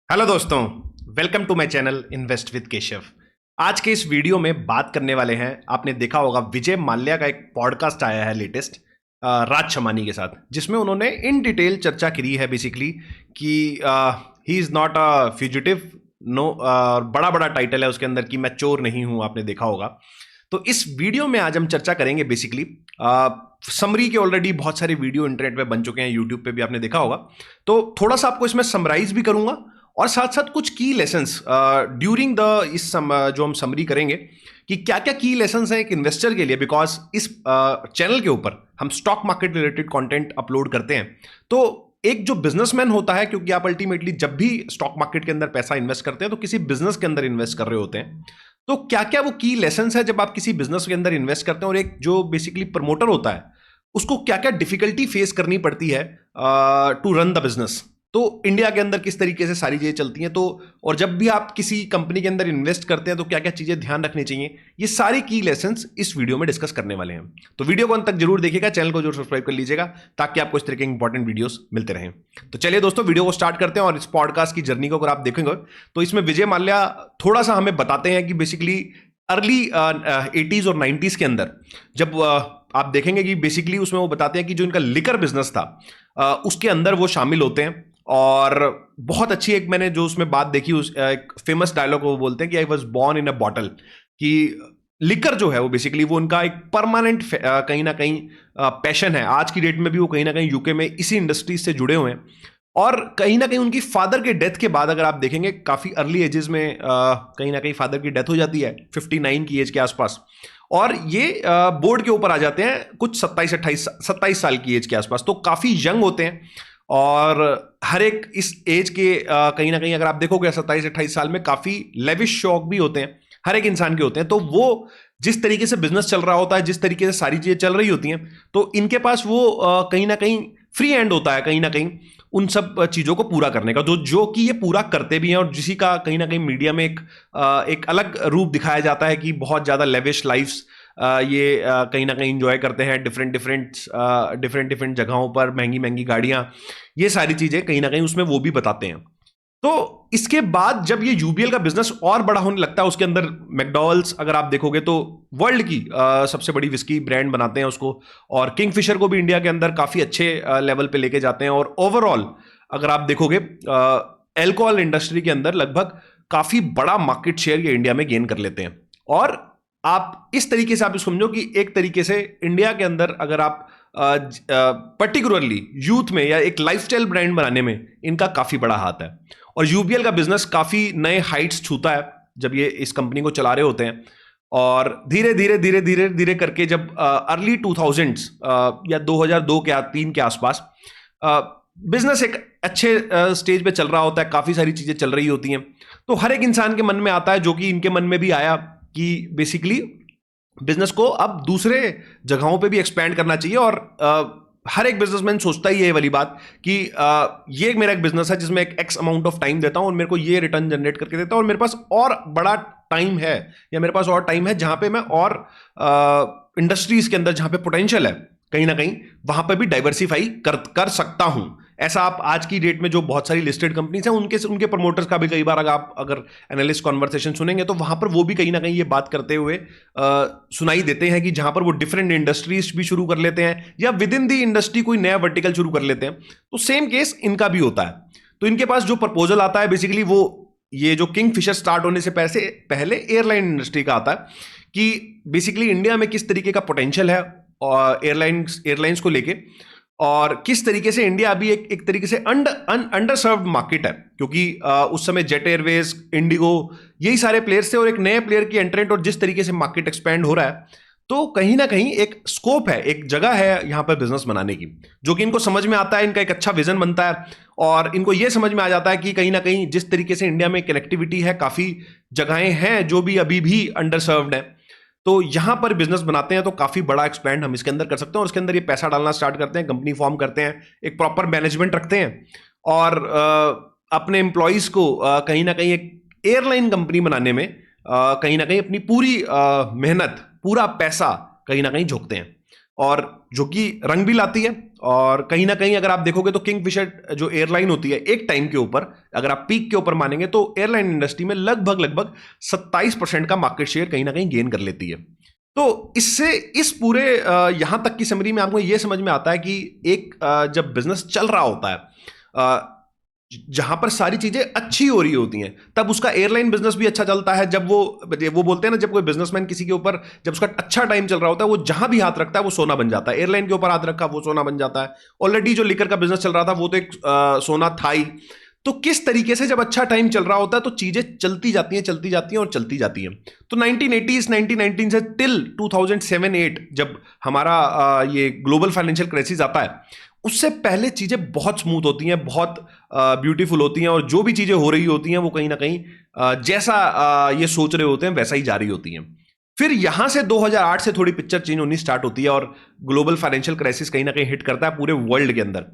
Hello दोस्तों, welcome to my channel invest with Keshav. आज के इस वीडियो में बात करने वाले हैं, आपने देखा होगा विजय माल्या का एक पॉडकास्ट आया है लेटेस्ट राज शमानी के साथ, जिसमें उन्होंने इन डिटेल चर्चा करी है बेसिकली कि he is not a fugitive. No, बड़ा बड़ा टाइटल है उसके अंदर कि मैं चोर नहीं हूं, आपने देखा होगा। तो इस वीडियो में आज हम चर्चा करेंगे बेसिकली समरी के। ऑलरेडी बहुत सारे वीडियो इंटरनेट पे बन चुके हैं, यूट्यूब पे भी आपने देखा होगा। तो थोड़ा सा आपको इसमें समराइज भी करूंगा और साथ साथ कुछ की लेसन्स ड्यूरिंग द जो हम समरी करेंगे कि क्या क्या की लेसन्स हैं एक इन्वेस्टर के लिए, बिकॉज इस चैनल के ऊपर हम stock market related content upload करते हैं। तो एक जो बिजनेसमैन होता है, क्योंकि आप अल्टीमेटली जब भी स्टॉक मार्केट के अंदर पैसा इन्वेस्ट करते हैं तो किसी बिजनेस के अंदर इन्वेस्ट कर रहे होते हैं। तो क्या क्या वो की लेसन्स है जब आप किसी बिजनेस के अंदर इन्वेस्ट करते हैं, और एक जो बेसिकली प्रमोटर होता है उसको क्या क्या डिफिकल्टी फेस करनी पड़ती है टू रन द बिजनेस। तो इंडिया के अंदर किस तरीके से सारी चीजें चलती हैं, तो और जब भी आप किसी कंपनी के अंदर इन्वेस्ट करते हैं तो क्या क्या चीजें ध्यान रखनी चाहिए, ये सारी की लेसन्स इस वीडियो में डिस्कस करने वाले हैं। तो वीडियो को अंत तक जरूर देखिएगा, चैनल को जरूर सब्सक्राइब कर लीजिएगा ताकि आपको इस तरह के इंपॉर्टेंट वीडियोस मिलते रहें। तो चलिए दोस्तों, वीडियो को स्टार्ट करते हैं। और इस पॉडकास्ट की जर्नी को अगर आप देखेंगे तो इसमें विजय माल्या थोड़ा सा हमें बताते हैं कि बेसिकली अर्ली 80s और 90s के अंदर जब आप देखेंगे कि बेसिकली उसमें वो बताते हैं कि जो इनका लिकर बिजनेस था उसके अंदर वो शामिल होते हैं। और बहुत अच्छी एक मैंने जो उसमें बात देखी, उस एक फेमस डायलॉग वो बोलते हैं कि I was born in a bottle, कि लिकर जो है वो बेसिकली वो उनका एक परमानेंट कहीं ना कहीं पैशन है। आज की डेट में भी वो कहीं ना कहीं यूके में इसी इंडस्ट्री से जुड़े हुए हैं। और कहीं ना कहीं उनकी फादर के डेथ के बाद अगर आप देखेंगे काफी अर्ली एजेस में कहीं ना कहीं फादर की डेथ हो जाती है 59 की एज के आसपास। और ये बोर्ड के ऊपर आ जाते हैं कुछ 27 साल की एज के आसपास, तो काफी यंग होते हैं। और हर एक इस एज के कहीं ना कहीं अगर आप देखोगे 27-28 साल में काफी लेविश शौक भी होते हैं, हर एक इंसान के होते हैं। तो वो जिस तरीके से बिजनेस चल रहा होता है, जिस तरीके से सारी चीजें चल रही होती हैं, तो इनके पास वो कहीं ना कहीं फ्री हैंड होता है कहीं ना कहीं उन सब चीजों को पूरा करने का, जो कि ये पूरा करते भी हैं। और जिसी का कहीं ना कहीं मीडिया में एक अलग रूप दिखाया जाता है कि बहुत ज्यादा लेविश लाइफ्स ये कहीं ना कहीं इंजॉय करते हैं डिफरेंट डिफरेंट जगहों पर, महंगी महंगी गाड़ियां, ये सारी चीजें कहीं ना कहीं उसमें वो भी बताते हैं। तो इसके बाद जब ये यूबीएल का बिजनेस और बड़ा होने लगता है, उसके अंदर मैकडॉनल्ड्स अगर आप देखोगे तो वर्ल्ड की सबसे बड़ी विस्की ब्रांड बनाते हैं उसको, और किंगफिशर को भी इंडिया के अंदर काफी अच्छे लेवल पे लेके जाते हैं। और ओवरऑल अगर आप देखोगे अल्कोहल इंडस्ट्री के अंदर लगभग काफी बड़ा मार्केट शेयर ये इंडिया में गेन कर लेते हैं। और आप इस तरीके से आप समझो कि एक तरीके से इंडिया के अंदर अगर आप पर्टिकुलरली यूथ में या एक लाइफस्टाइल ब्रांड बनाने में इनका काफी बड़ा हाथ है। और यूबीएल का बिजनेस काफी नए हाइट्स छूता है जब ये इस कंपनी को चला रहे होते हैं। और धीरे धीरे करके जब अर्ली 2000s या 2002 के 3 के आसपास बिजनेस एक अच्छे स्टेज पे चल रहा होता है, काफी सारी चीजें चल रही होती हैं। तो हर एक इंसान के मन में आता है, जो कि इनके मन में भी आया, कि बेसिकली बिजनेस को अब दूसरे जगहों पे भी एक्सपैंड करना चाहिए। और हर एक बिजनेसमैन सोचता ही है ये वाली बात कि ये मेरा एक बिजनेस है जिसमें एक एक्स अमाउंट ऑफ टाइम देता हूं और मेरे को ये रिटर्न जनरेट करके देता हूं, और मेरे पास और बड़ा टाइम है, या मेरे पास और टाइम है जहां पे मैं और इंडस्ट्रीज के अंदर जहां पे पोटेंशियल है कहीं ना कहीं वहां पर भी डाइवर्सिफाई कर सकता हूं। ऐसा आप आज की डेट में जो बहुत सारी लिस्टेड कंपनीज हैं उनके प्रमोटर्स का भी कई बार अगर एनालिस्ट कॉन्वर्सेशन सुनेंगे तो वहां पर वो भी कहीं ना कहीं ये बात करते हुए सुनाई देते हैं कि जहां पर वो डिफरेंट इंडस्ट्रीज भी शुरू कर लेते हैं या विद इन दी इंडस्ट्री कोई नया वर्टिकल शुरू कर लेते हैं। तो सेम केस इनका भी होता है। तो इनके पास जो प्रपोजल आता है बेसिकली वो ये जो किंगफिशर स्टार्ट होने से पहले एयरलाइन इंडस्ट्री का आता है, कि बेसिकली इंडिया में किस तरीके का पोटेंशियल है एयरलाइंस को लेके, और किस तरीके से इंडिया अभी एक तरीके से अंडर सर्व्ड मार्केट है, क्योंकि उस समय जेट एयरवेज, इंडिगो, यही सारे प्लेयर्स थे और एक नए प्लेयर की एंट्रेंट, और जिस तरीके से मार्केट एक्सपैंड हो रहा है, तो कहीं ना कहीं एक स्कोप है, एक जगह है यहां पर बिजनेस बनाने की, जो कि इनको समझ में आता है। इनका एक अच्छा विजन बनता है और इनको यह समझ में आ जाता है कि कहीं ना कहीं जिस तरीके से इंडिया में कनेक्टिविटी है, काफी जगहें हैं जो भी अभी भी अंडर सर्व्ड है, तो यहां पर बिजनेस बनाते हैं तो काफी बड़ा एक्सपैंड हम इसके अंदर कर सकते हैं। और इसके अंदर ये पैसा डालना स्टार्ट करते हैं, कंपनी फॉर्म करते हैं, एक प्रॉपर मैनेजमेंट रखते हैं, और अपने एम्प्लॉयज को कहीं ना कहीं एक एयरलाइन कंपनी बनाने में कहीं ना कहीं अपनी पूरी मेहनत, पूरा पैसा कहीं ना कहीं झोंकते हैं। और जो कि रंग भी लाती है। और कहीं ना कहीं अगर आप देखोगे तो किंगफिशर जो एयरलाइन होती है, एक टाइम के ऊपर अगर आप पीक के ऊपर मानेंगे तो एयरलाइन इंडस्ट्री में लगभग लगभग 27% का मार्केट शेयर कहीं ना कहीं गेन कर लेती है। तो इससे इस पूरे यहां तक की समरी में आपको यह समझ में आता है कि एक जब बिजनेस चल रहा होता है, जहां पर सारी चीजें अच्छी हो रही होती हैं, तब उसका एयरलाइन बिजनेस भी अच्छा चलता है। जब वो बोलते हैं ना, जब कोई बिजनेसमैन किसी के ऊपर जब उसका अच्छा टाइम चल रहा होता है, वो जहां भी हाथ रखता है वो सोना बन जाता है। एयरलाइन के ऊपर हाथ रखा वो सोना बन जाता है। ऑलरेडी जो लिकर का बिजनेस चल रहा था वो तो एक सोना था ही। तो किस तरीके से जब अच्छा टाइम चल रहा होता है तो चीजें चलती जाती हैं, चलती जाती हैं और चलती जाती हैं। तो 1980s 1919 से टिल 2007-8 जब हमारा ये ग्लोबल फाइनेंशियल क्राइसिस आता है, उससे पहले चीजें बहुत स्मूथ होती हैं, बहुत ब्यूटीफुल होती हैं, और जो भी चीजें हो रही होती हैं वो कहीं ना कहीं जैसा ये सोच रहे होते हैं वैसा ही जारी होती हैं। फिर यहां से 2008 से थोड़ी पिक्चर चेंज होनी स्टार्ट होती है और ग्लोबल फाइनेंशियल क्राइसिस कहीं ना कहीं हिट करता है पूरे वर्ल्ड के अंदर।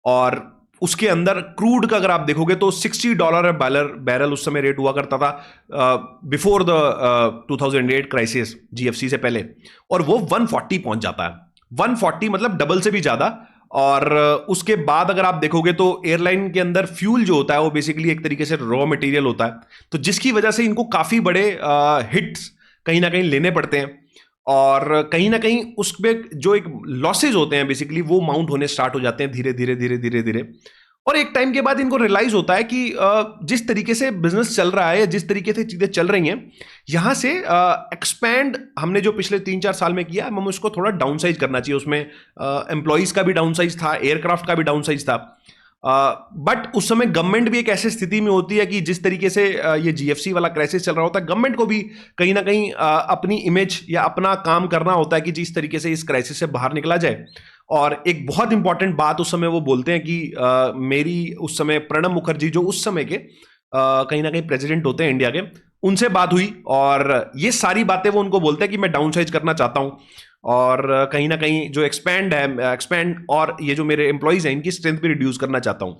और उसके अंदर क्रूड का अगर आप देखोगे तो $60 बैरल उस समय रेट हुआ करता था, बिफोर द 2008 क्राइसिस, जीएफसी से पहले, और वो 140 पहुंच जाता है। 140 मतलब डबल से भी ज्यादा। और उसके बाद अगर आप देखोगे तो एयरलाइन के अंदर फ्यूल जो होता है वो बेसिकली एक तरीके से रॉ मटेरियल होता है, तो जिसकी वजह से इनको काफी बड़े हिट्स कहीं ना कहीं लेने पड़ते हैं। और कहीं ना कहीं उसमें जो एक लॉसेज होते हैं बेसिकली वो माउंट होने स्टार्ट हो जाते हैं धीरे धीरे धीरे धीरे धीरे। और एक टाइम के बाद इनको रियलाइज होता है कि जिस तरीके से बिजनेस चल रहा है या जिस तरीके से चीजें चल रही हैं, यहां से एक्सपैंड हमने जो पिछले 3-4 साल में किया, हम उसको थोड़ा डाउन साइज करना चाहिए। उसमें एम्प्लॉइज का भी डाउन साइज था, एयरक्राफ्ट का भी डाउन साइज था। बट उस समय गवर्नमेंट भी एक ऐसी स्थिति में होती है कि जिस तरीके से ये जीएफसी वाला क्राइसिस चल रहा होता है, गवर्नमेंट को भी कहीं ना कहीं अपनी इमेज या अपना काम करना होता है कि जिस तरीके से इस क्राइसिस से बाहर निकला जाए। और एक बहुत इंपॉर्टेंट बात उस समय वो बोलते हैं कि मेरी उस समय प्रणब मुखर्जी जो उस समय के कहीं ना कहीं प्रेसिडेंट होते हैं इंडिया के, उनसे बात हुई और ये सारी बातें वो उनको बोलते हैं कि मैं डाउन साइज करना चाहता हूं और कहीं ना कहीं जो एक्सपैंड और ये जो मेरे एम्प्लॉइज हैं इनकी स्ट्रेंथ भी रिड्यूस करना चाहता हूं।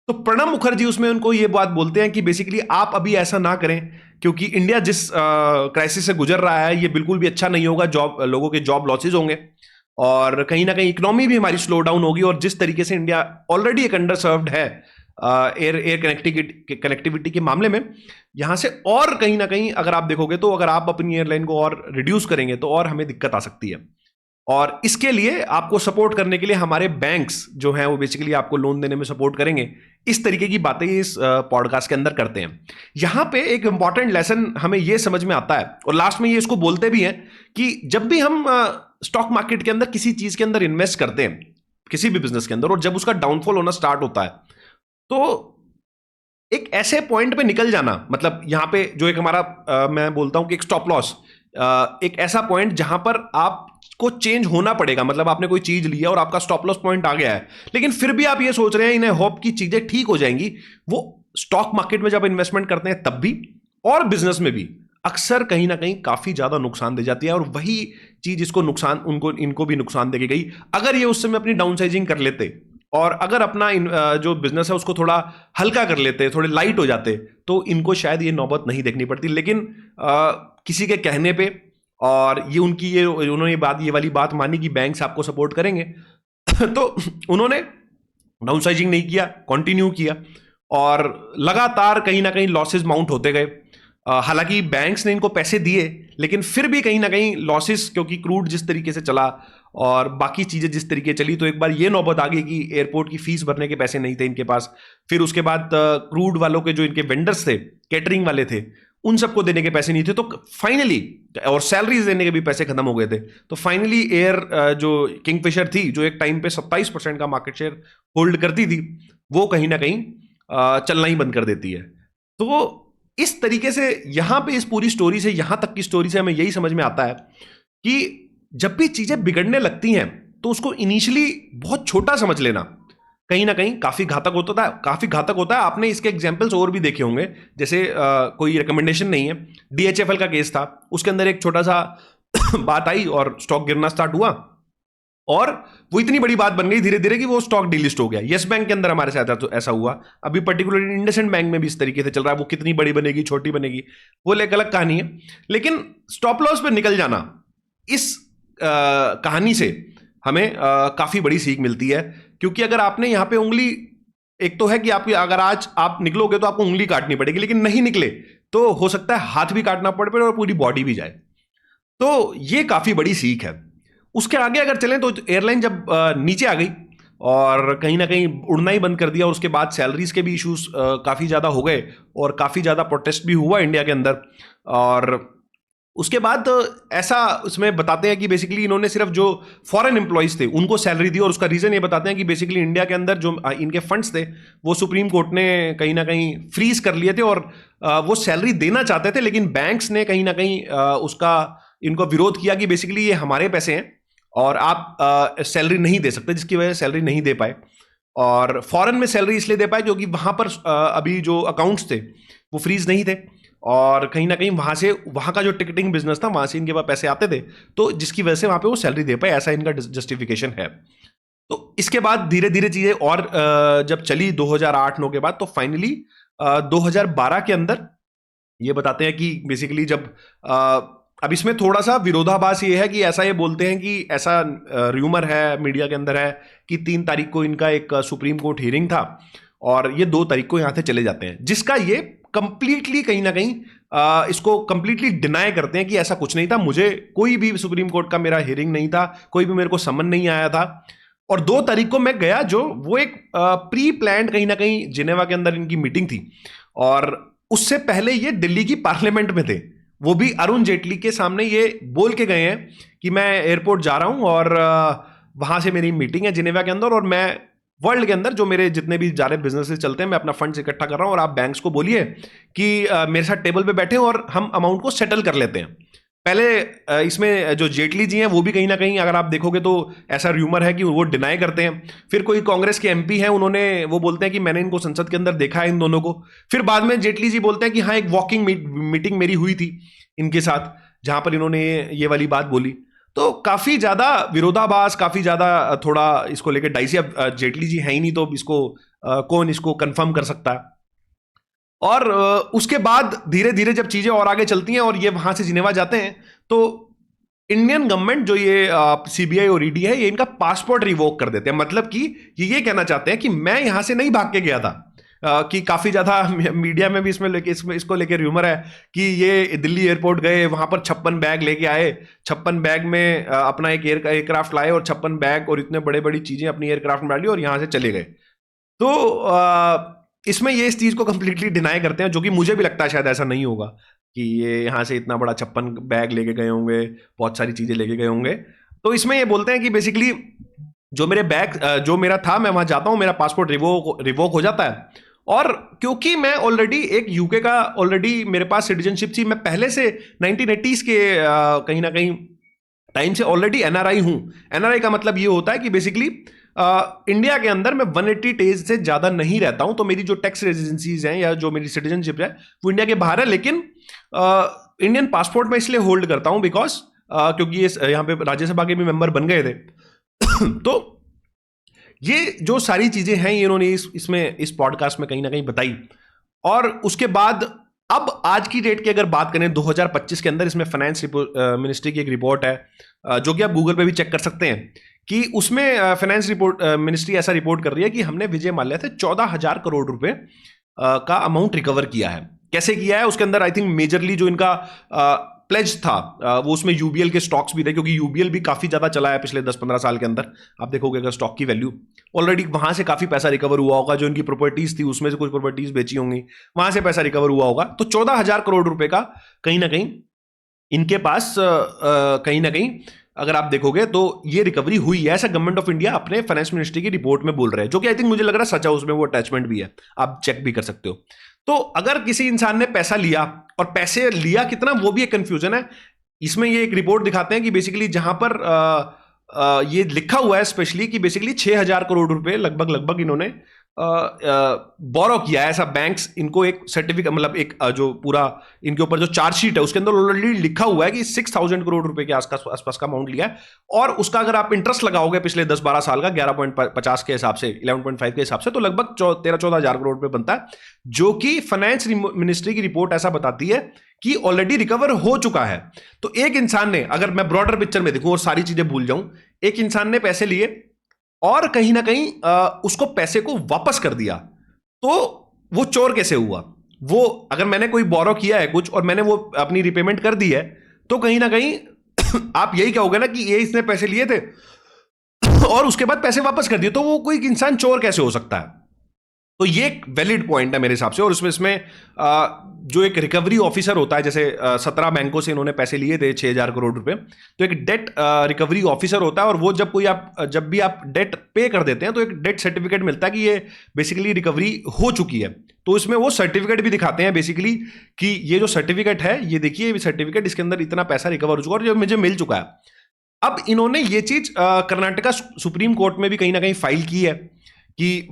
तो प्रणब मुखर्जी उसमें उनको ये बात बोलते हैं कि बेसिकली आप अभी ऐसा ना करें, क्योंकि इंडिया जिस क्राइसिस से गुजर रहा है ये बिल्कुल भी अच्छा नहीं होगा। लोगों के जॉब लॉसेज होंगे और कहीं ना कहीं इकोनॉमी भी हमारी स्लो डाउन होगी। और जिस तरीके से इंडिया ऑलरेडी एक अंडर सर्व्ड है एयर कनेक्टिविटी के मामले में, यहां से और कहीं ना कहीं अगर आप देखोगे तो अगर आप अपनी एयरलाइन को और रिड्यूस करेंगे तो और हमें दिक्कत आ सकती है। और इसके लिए आपको सपोर्ट करने के लिए हमारे बैंक्स जो हैं वो बेसिकली आपको लोन देने में सपोर्ट करेंगे। इस तरीके की बातें इस पॉडकास्ट के अंदर करते हैं। यहां पे एक इंपॉर्टेंट लेसन हमें यह समझ में आता है और लास्ट में ये इसको बोलते भी हैं कि जब भी हम स्टॉक मार्केट के अंदर किसी चीज के अंदर इन्वेस्ट करते हैं, किसी भी बिजनेस के अंदर, और जब उसका डाउनफॉल होना स्टार्ट होता है तो एक ऐसे पॉइंट पे निकल जाना, मतलब यहां पे जो एक हमारा मैं बोलता हूं कि एक स्टॉप लॉस, एक ऐसा पॉइंट जहां पर आपको चेंज होना पड़ेगा। मतलब आपने कोई चीज लिया और आपका स्टॉप लॉस पॉइंट आ गया है, लेकिन फिर भी आप ये सोच रहे हैं इन्हें होप की चीजें ठीक हो जाएंगी। वो स्टॉक मार्केट में जब इन्वेस्टमेंट करते हैं तब भी और बिजनेस में भी अक्सर कहीं ना कहीं काफी ज्यादा नुकसान दे जाती है। और वही चीज इसको नुकसान इनको भी नुकसान देगी गई। अगर ये उस समय अपनी डाउनसाइजिंग कर लेते और अगर अपना जो बिजनेस है उसको थोड़ा हल्का कर लेते, थोड़े लाइट हो जाते, तो इनको शायद ये नौबत नहीं देखनी पड़ती। लेकिन किसी के कहने पे और ये उन्होंने ये वाली बात मानी कि बैंक्स आपको सपोर्ट करेंगे तो उन्होंने डाउनसाइजिंग नहीं किया, कंटिन्यू किया और लगातार कहीं ना कहीं लॉसेस माउंट होते गए। हालांकि बैंक्स ने इनको पैसे दिए, लेकिन फिर भी कहीं ना कहीं लॉसेस, क्योंकि क्रूड जिस तरीके से चला और बाकी चीजें जिस तरीके चली, तो एक बार ये नौबत आ गई कि एयरपोर्ट की फीस भरने के पैसे नहीं थे इनके पास। फिर उसके बाद क्रूड वालों के जो इनके वेंडर्स थे, कैटरिंग वाले थे, उन सबको देने के पैसे नहीं थे। तो फाइनली, और सैलरीज देने के भी पैसे खत्म हो गए थे, तो फाइनली जो किंगफिशर थी, जो एक टाइम पे 27% का मार्केट शेयर होल्ड करती थी, वो कहीं ना कहीं चलना ही बंद कर देती है। तो इस तरीके से यहां पे इस पूरी स्टोरी से, यहां तक की स्टोरी से हमें यही समझ में आता है कि जब भी चीजें बिगड़ने लगती हैं तो उसको इनिशियली बहुत छोटा समझ लेना कहीं ना कहीं काफी घातक होता है। आपने इसके एग्जांपल्स और भी देखे होंगे, जैसे कोई रिकमेंडेशन नहीं है, डीएचएफएल का केस था, उसके अंदर एक छोटा सा बात आई और स्टॉक गिरना स्टार्ट हुआ और वो इतनी बड़ी बात बन गई धीरे धीरे कि वो स्टॉक डीलिस्ट हो गया। यस बैंक के अंदर हमारे साथ ऐसा हुआ, अभी पर्टिकुलरली इंडसइंड बैंक में भी इस तरीके से चल रहा है। वो कितनी बड़ी बनेगी, छोटी बनेगी, वो एक अलग कहानी है। लेकिन स्टॉप लॉस पे निकल जाना, इस कहानी से हमें काफी बड़ी सीख मिलती है। क्योंकि अगर आपने यहाँ पे उंगली, एक तो है कि आपकी अगर आज आप निकलोगे तो आपको उंगली काटनी पड़ेगी, लेकिन नहीं निकले तो हो सकता है हाथ भी काटना पड़े और पूरी बॉडी भी जाए। तो ये काफी बड़ी सीख है। उसके आगे अगर चलें तो एयरलाइन जब नीचे आ गई और कहीं ना कहीं उड़ना ही बंद कर दिया, और उसके बाद सैलरीज के भी इश्यूज काफी ज्यादा हो गए और काफी ज्यादा प्रोटेस्ट भी हुआ इंडिया के अंदर। और उसके बाद ऐसा उसमें बताते हैं कि बेसिकली इन्होंने सिर्फ जो फॉरेन एम्प्लॉइज थे उनको सैलरी दी, और उसका रीजन ये बताते हैं कि बेसिकली इंडिया के अंदर जो इनके फंड्स थे वो सुप्रीम कोर्ट ने कहीं ना कहीं फ्रीज कर लिए थे, और वो सैलरी देना चाहते थे, लेकिन बैंक्स ने कहीं ना कहीं उसका इनको विरोध किया कि बेसिकली ये हमारे पैसे हैं और आप सैलरी नहीं दे सकते, जिसकी वजह से सैलरी नहीं दे पाए। और फॉरेन में सैलरी इसलिए दे पाए क्योंकि वहां पर अभी जो अकाउंट्स थे वो फ्रीज नहीं थे, और कहीं ना कहीं वहां का जो टिकटिंग बिजनेस था वहां से इनके पास पैसे आते थे, तो जिसकी वजह से वहां पे वो सैलरी दे पाए, ऐसा इनका जस्टिफिकेशन है। तो इसके बाद धीरे धीरे चीजें और जब चली 2008-9 के बाद, तो फाइनली 2012 के अंदर ये बताते हैं कि बेसिकली जब अब इसमें थोड़ा सा विरोधाभास ये है कि ऐसा ये बोलते हैं कि ऐसा र्यूमर है मीडिया के अंदर है कि 3 तारीख को इनका एक सुप्रीम कोर्ट हियरिंग था और ये 2 तारीख को यहां से चले जाते हैं, जिसका ये कंप्लीटली कहीं ना कहीं इसको कंप्लीटली डिनाई करते हैं कि ऐसा कुछ नहीं था, मुझे कोई भी सुप्रीम कोर्ट का मेरा हियरिंग नहीं था, कोई भी मेरे को समन नहीं आया था। और 2 तारीख को मैं गया, जो वो एक प्री प्लान्ड कहीं ना कहीं जिनेवा के अंदर इनकी मीटिंग थी, और उससे पहले ये दिल्ली की पार्लियामेंट में थे, वो भी अरुण जेटली के सामने ये बोल के गए हैं कि मैं एयरपोर्ट जा रहा हूं और वहां से मेरी मीटिंग है जिनेवा के अंदर, और मैं वर्ल्ड के अंदर जो मेरे जितने भी जा रहे बिजनेसेस चलते हैं मैं अपना फंड्स इकट्ठा कर रहा हूं, और आप बैंक्स को बोलिए कि मेरे साथ टेबल पे बैठे और हम अमाउंट को सेटल कर लेते हैं। पहले इसमें जो जेटली जी हैं वो भी कहीं ना कहीं अगर आप देखोगे तो ऐसा र्यूमर है कि वो डिनाई करते हैं। फिर कोई कांग्रेस के एमपी हैं, उन्होंने वो बोलते हैं कि मैंने इनको संसद के अंदर देखा है इन दोनों को। फिर बाद में जेटली जी बोलते हैं कि हाँ, एक वॉकिंग मीटिंग मेरी हुई थी इनके साथ, जहां पर इन्होंने ये वाली बात बोली। तो काफी ज्यादा विरोधाभास, काफी ज्यादा थोड़ा इसको लेकर डाइसी। अब जेटली जी है ही नहीं तो इसको कौन इसको कंफर्म कर सकता है। और उसके बाद धीरे धीरे जब चीजें और आगे चलती हैं और ये वहां से जिनेवा जाते हैं, तो इंडियन गवर्नमेंट जो ये सीबीआई और ईडी है, ये इनका पासपोर्ट रिवोक कर देते हैं। मतलब कि ये कहना चाहते हैं कि मैं यहां से नहीं भाग के गया था। कि काफी ज्यादा मीडिया में भी इसको लेके र्यूमर है कि ये दिल्ली एयरपोर्ट गए, वहां पर 56 बैग लेके आए, 56 बैग में अपना एक एयरक्राफ्ट लाए और 56 बैग और इतने बड़ी बड़ी चीजें अपनी एयरक्राफ्ट में डाली और यहां से चले गए। तो इसमें ये इस चीज को कंप्लीटली डिनाई करते हैं, जो कि मुझे भी लगता है शायद ऐसा नहीं होगा कि ये यहां से इतना बड़ा 56 बैग लेके गए होंगे, बहुत सारी चीजें लेके गए होंगे। तो इसमें ये बोलते हैं कि बेसिकली जो मेरे बैग जो मेरा था, मैं वहां जाता हूं, मेरा पासपोर्ट रिवोक हो जाता है, और क्योंकि मैं ऑलरेडी एक यूके का ऑलरेडी मेरे पास सिटीजनशिप थी, मैं पहले से 1980s के कहीं ना कहीं टाइम से ऑलरेडी एनआरआई हूं। एनआरआई का मतलब ये होता है कि बेसिकली इंडिया के अंदर मैं 180 डेज से ज्यादा नहीं रहता हूं, तो मेरी जो टैक्स रेजिडेंसीज हैं या जो मेरी सिटीजनशिप है वो इंडिया के बाहर है, लेकिन इंडियन पासपोर्ट में इसलिए होल्ड करता हूं बिकॉज क्योंकि ये यहां पे राज्यसभा के भी मेंबर बन गए थे। तो ये जो सारी चीजें हैं ये इन्होंने इसमें इस पॉडकास्ट में कहीं ना कहीं बताई। और उसके बाद अब आज की डेट की अगर बात करें 2025 के अंदर, इसमें फाइनेंस मिनिस्ट्री की एक रिपोर्ट है जो कि आप गूगल पे भी चेक कर सकते हैं, कि उसमें फाइनेंस मिनिस्ट्री ऐसा रिपोर्ट कर रही है कि हमने विजय माल्या से 14,000 करोड़ रुपए का अमाउंट रिकवर किया है। कैसे किया है उसके अंदर आई थिंक मेजरली जो इनका प्लेज था वो उसमें यूबीएल के स्टॉक्स भी थे, क्योंकि यूबीएल भी काफी ज्यादा चला है पिछले 10-15 साल के अंदर। आप देखोगे अगर स्टॉक की वैल्यू ऑलरेडी वहां से काफी पैसा रिकवर हुआ होगा, जो इनकी प्रॉपर्टीज थी उसमें से कुछ प्रॉपर्टीज बेची होंगी, वहां से पैसा रिकवर हुआ होगा। तो 14,000 करोड़ रुपए का कहीं ना कहीं इनके पास कहीं ना कहीं अगर आप देखोगे तो ये रिकवरी हुई है, ऐसा गवर्नमेंट ऑफ इंडिया अपने फाइनेंस मिनिस्ट्री की रिपोर्ट में बोल रहे हैं, जो कि आई थिंक मुझे लग रहा है सच है, उसमें वो अटैचमेंट भी है, आप चेक भी कर सकते हो। तो अगर किसी इंसान ने पैसा लिया, और पैसे लिया कितना वो भी एक कंफ्यूजन है। इसमें ये एक रिपोर्ट दिखाते हैं कि बेसिकली जहां पर ये लिखा हुआ है स्पेशली कि बेसिकली 6,000 करोड़ रुपए लगभग इन्होंने बोरो किया है। ऐसा बैंक्स इनको एक सर्टिफिकेट, मतलब एक जो पूरा इनके ऊपर जो चार्जशीट है उसके अंदर ऑलरेडी लिखा हुआ है कि 6,000 करोड़ रुपए के आसपास का अमाउंट लिया है, और उसका अगर आप इंटरेस्ट लगाओगे पिछले 10-12 साल का 11.50 के हिसाब से, 11.5 के हिसाब से, तो लगभग 13-14,000 करोड़ रुपए बनता है, जो कि फाइनेंस मिनिस्ट्री की रिपोर्ट ऐसा बताती है कि ऑलरेडी रिकवर हो चुका है। तो एक इंसान ने, अगर मैं ब्रॉडर पिक्चर में देखूं और सारी चीजें भूल जाऊं, एक इंसान ने पैसे लिए और कहीं ना कहीं उसको पैसे को वापस कर दिया, तो वो चोर कैसे हुआ? वो अगर मैंने कोई बोरो किया है कुछ और मैंने वो अपनी रिपेमेंट कर दी है, तो कहीं ना कहीं आप यही कहोगे ना कि ये इसने पैसे लिए थे और उसके बाद पैसे वापस कर दिए, तो वो कोई इंसान चोर कैसे हो सकता है? तो ये एक वैलिड पॉइंट है मेरे हिसाब से। और इसमें जो एक रिकवरी ऑफिसर होता है, जैसे 17 बैंकों से इन्होंने पैसे लिए थे 6,000 करोड़ रुपए, तो एक डेट रिकवरी ऑफिसर होता है, और वो जब भी आप डेट पे कर देते हैं तो एक डेट सर्टिफिकेट मिलता है कि ये बेसिकली रिकवरी हो चुकी है। तो इसमें वो सर्टिफिकेट भी दिखाते हैं बेसिकली कि ये जो सर्टिफिकेट है, ये देखिए सर्टिफिकेट, इसके अंदर इतना पैसा रिकवर हो चुका और जो मुझे मिल चुका है। अब इन्होंने ये चीज कर्नाटका सुप्रीम कोर्ट में भी कहीं ना कहीं फाइल की है कि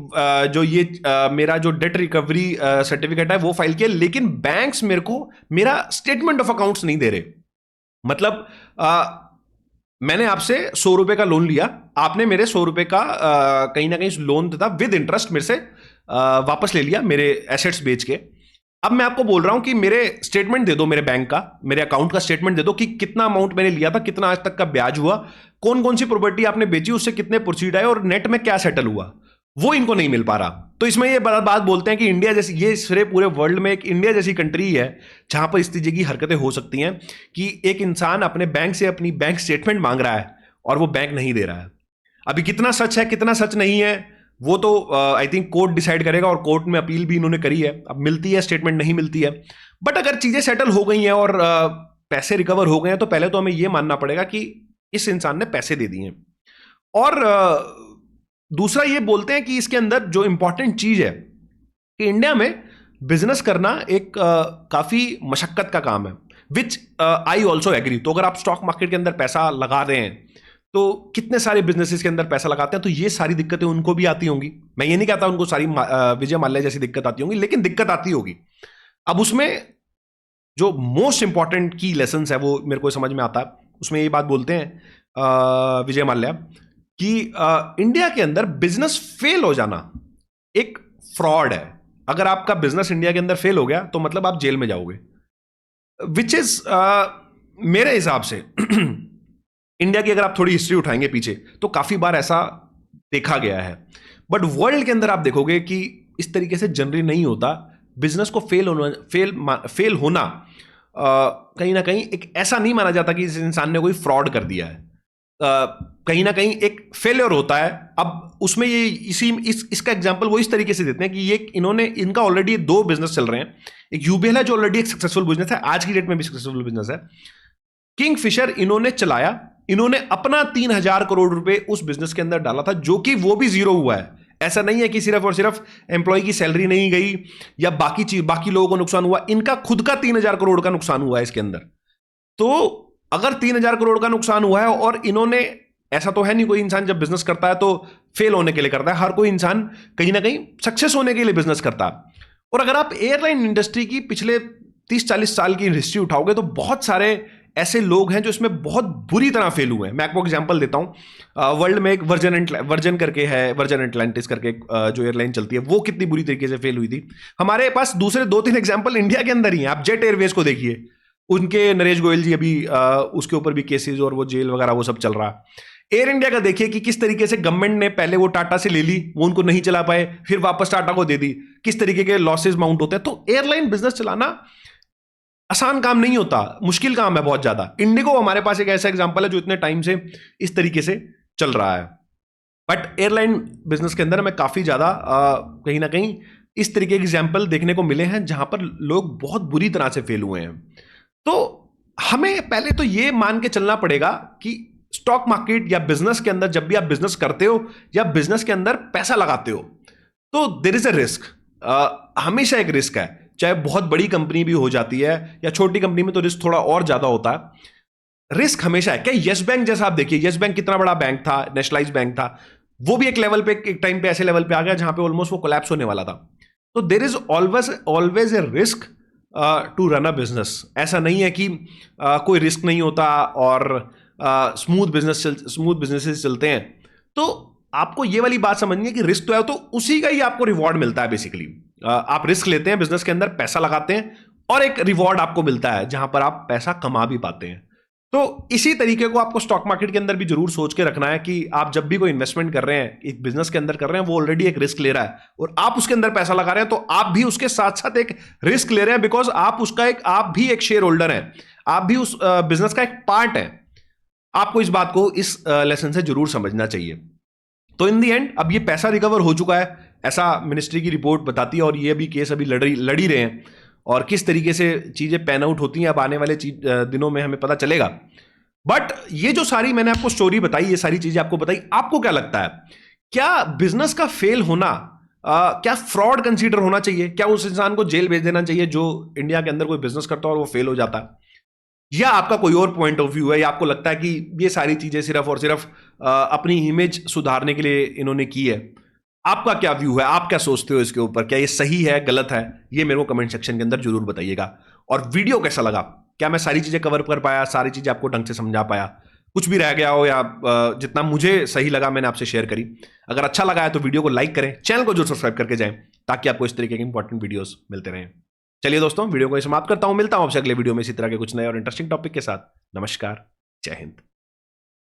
जो ये मेरा जो डेट रिकवरी सर्टिफिकेट है वो फाइल किया, लेकिन बैंक्स मेरे को मेरा स्टेटमेंट ऑफ अकाउंट्स नहीं दे रहे। मतलब मैंने आपसे 100 रुपए का लोन लिया, आपने मेरे 100 रुपए का कहीं ना कहीं लोन था विद इंटरेस्ट मेरे से वापस ले लिया, मेरे एसेट्स बेच के। अब मैं आपको बोल रहा हूं कि मेरे स्टेटमेंट दे दो, मेरे बैंक का, मेरे अकाउंट का स्टेटमेंट दे दो कि कितना अमाउंट मैंने लिया था, कितना आज तक का ब्याज हुआ, कौन कौन सी प्रॉपर्टी आपने बेची, उससे कितने प्रोसीड आए और नेट में क्या सेटल हुआ, वो इनको नहीं मिल पा रहा। तो इसमें ये बात बोलते हैं कि इंडिया जैसी, ये सिरे पूरे वर्ल्ड में एक इंडिया जैसी कंट्री है जहां पर इस तरीके की हरकतें हो सकती हैं कि एक इंसान अपने बैंक से अपनी बैंक स्टेटमेंट मांग रहा है और वो बैंक नहीं दे रहा है। अभी कितना सच है कितना सच नहीं है वो तो आई थिंक कोर्ट डिसाइड करेगा, और कोर्ट में अपील भी इन्होंने करी है। अब मिलती है स्टेटमेंट, नहीं मिलती है, बट अगर चीजें सेटल हो गई हैं और पैसे रिकवर हो गए हैं तो पहले तो हमें यह मानना पड़ेगा कि इस इंसान ने पैसे दे दिए। और दूसरा ये बोलते हैं कि इसके अंदर जो इंपॉर्टेंट चीज है कि इंडिया में बिजनेस करना एक काफी मशक्कत का काम है, विच आई ऑल्सो एग्री। तो अगर आप स्टॉक मार्केट के अंदर पैसा लगा रहे हैं तो कितने सारे बिजनेसेस के अंदर पैसा लगाते हैं, तो ये सारी दिक्कतें उनको भी आती होंगी। मैं ये नहीं कहता उनको सारी विजय माल्या जैसी दिक्कत आती होंगी, लेकिन दिक्कत आती होगी। अब उसमें जो मोस्ट इंपॉर्टेंट की लेसन है वो मेरे को समझ में आता है। उसमें ये बात बोलते हैं विजय माल्या कि इंडिया के अंदर बिजनेस फेल हो जाना एक फ्रॉड है। अगर आपका बिजनेस इंडिया के अंदर फेल हो गया तो मतलब आप जेल में जाओगे, विच इज मेरे हिसाब से इंडिया की अगर आप थोड़ी हिस्ट्री उठाएंगे पीछे तो काफी बार ऐसा देखा गया है। बट वर्ल्ड के अंदर आप देखोगे कि इस तरीके से जनरली नहीं होता। बिजनेस को फेल होना कहीं ना कहीं एक ऐसा नहीं माना जाता कि इस इंसान ने कोई फ्रॉड कर दिया है। कहीं ना कहीं एक फेलियर होता है। अब उसमें ये इसका एग्जांपल वो इस तरीके से देते हैं कि ये इनका ऑलरेडी 2 बिजनेस चल रहे हैं। एक यूबीएल है जो ऑलरेडी एक सक्सेसफुल बिजनेस है, आज की डेट में भी सक्सेसफुल बिजनेस है। किंगफिशर इन्होंने चलाया, इन्होंने अपना 3,000 करोड़ रुपए उस बिजनेस के अंदर डाला था, जो कि वो भी जीरो हुआ है। ऐसा नहीं है कि सिर्फ और सिर्फ एम्प्लॉय की सैलरी नहीं गई या बाकी लोगों को नुकसान हुआ, इनका खुद का 3,000 करोड़ का नुकसान हुआ है इसके अंदर। तो अगर 3,000 करोड़ का नुकसान हुआ है और इन्होंने, ऐसा तो है नहीं कोई इंसान जब बिजनेस करता है तो फेल होने के लिए करता है, हर कोई इंसान कहीं ना कहीं सक्सेस होने के लिए बिजनेस करता है। और अगर आप एयरलाइन इंडस्ट्री की पिछले 30-40 साल की हिस्ट्री उठाओगे तो बहुत सारे ऐसे लोग हैं जो इसमें बहुत बुरी तरह फेल हुए हैं। मैं आपको एग्जांपल देता हूं, वर्ल्ड में एक वर्जन करके है, वर्जन एटलांटिस करके जो एयरलाइन चलती है, वो कितनी बुरी तरीके से फेल हुई थी। हमारे पास दूसरे 2-3 एग्जांपल इंडिया के अंदर ही हैं। आप जेट एयरवेज को देखिए, उनके नरेश गोयल जी अभी उसके ऊपर भी केसेस और वो जेल वगैरह वो सब चल रहा है। एयर इंडिया का देखिए कि किस तरीके से गवर्नमेंट ने पहले वो टाटा से ले ली, वो उनको नहीं चला पाए, फिर वापस टाटा को दे दी, किस तरीके के लॉसेस माउंट होते हैं। तो एयरलाइन बिजनेस चलाना आसान काम नहीं होता, मुश्किल काम है बहुत ज्यादा। इंडिगो हमारे पास एक ऐसा एग्जांपल है जो इतने टाइम से इस तरीके से चल रहा है। बट एयरलाइन बिजनेस के अंदर हमें काफी ज्यादा कहीं ना कहीं इस तरीके के एग्जाम्पल देखने को मिले हैं जहां पर लोग बहुत बुरी तरह से फेल हुए हैं। तो हमें पहले तो यह मान के चलना पड़ेगा कि स्टॉक मार्केट या बिजनेस के अंदर जब भी आप बिजनेस करते हो या बिजनेस के अंदर पैसा लगाते हो तो देयर इज अ रिस्क। हमेशा एक रिस्क है, चाहे बहुत बड़ी कंपनी भी हो जाती है या छोटी कंपनी में तो रिस्क थोड़ा और ज्यादा होता है। रिस्क हमेशा है। क्या यस बैंक जैसा आप देखिए, यस बैंक कितना बड़ा बैंक था, नेशनलाइज बैंक था, वो भी एक लेवल पे, एक टाइम पे ऐसे लेवल पे आ गया जहां पे ऑलमोस्ट वो कोलैप्स होने वाला था। तो there is always a risk to run a business. ऐसा नहीं है कि कोई रिस्क नहीं होता और स्मूथ बिजनेसेस चलते हैं। तो आपको ये वाली बात समझनी है कि रिस्क तो है तो उसी का ही आपको रिवॉर्ड मिलता है। बेसिकली आप रिस्क लेते हैं, बिजनेस के अंदर पैसा लगाते हैं और एक रिवॉर्ड आपको मिलता है जहां पर आप पैसा कमा भी पाते हैं। तो इसी तरीके को आपको स्टॉक मार्केट के अंदर भी जरूर सोच के रखना है कि आप जब भी कोई इन्वेस्टमेंट कर रहे हैं, एक बिजनेस के अंदर कर रहे हैं, वो ऑलरेडी एक रिस्क ले रहा है और आप उसके अंदर पैसा लगा रहे हैं, तो आप भी उसके साथ साथ एक रिस्क ले रहे हैं, बिकॉज आप भी एक शेयर होल्डर हैं, आप भी उस बिजनेस का एक पार्ट है। आपको इस बात को इस लेसन से जरूर समझना चाहिए। तो इन दी एंड अब ये पैसा रिकवर हो चुका है, ऐसा मिनिस्ट्री की रिपोर्ट बताती है, और ये भी केस अभी लड़ी रहे हैं, और किस तरीके से चीजें पैन आउट होती हैं अब आने वाले दिनों में हमें पता चलेगा। बट ये जो सारी मैंने आपको स्टोरी बताई, ये सारी चीजें आपको बताई, आपको क्या लगता है, क्या बिजनेस का फेल होना क्या फ्रॉड कंसीडर होना चाहिए? क्या उस इंसान को जेल भेज देना चाहिए जो इंडिया के अंदर कोई बिजनेस करता है और वो फेल हो जाता है? या आपका कोई और पॉइंट ऑफ व्यू है, या आपको लगता है कि ये सारी चीजें सिर्फ और सिर्फ अपनी इमेज सुधारने के लिए इन्होंने की है? आपका क्या व्यू है, आप क्या सोचते हो इसके ऊपर? क्या ये सही है, गलत है? ये मेरे को कमेंट सेक्शन के अंदर जरूर बताइएगा। और वीडियो कैसा लगा, क्या मैं सारी चीजें कवर कर पाया, सारी चीजें आपको ढंग से समझा पाया, कुछ भी रह गया हो, या जितना मुझे सही लगा मैंने आपसे शेयर करी। अगर अच्छा लगा है तो वीडियो को लाइक करें, चैनल को जरूर सब्सक्राइब करके जाएं, ताकि आपको इस तरीके के इंपॉर्टेंट वीडियोस मिलते रहें। चलिए दोस्तों, वीडियो को समाप्त करता हूं, मिलता हूं आपसे अगले वीडियो में इसी तरह के कुछ नए और इंटरेस्टिंग टॉपिक के साथ। नमस्कार, जय हिंद।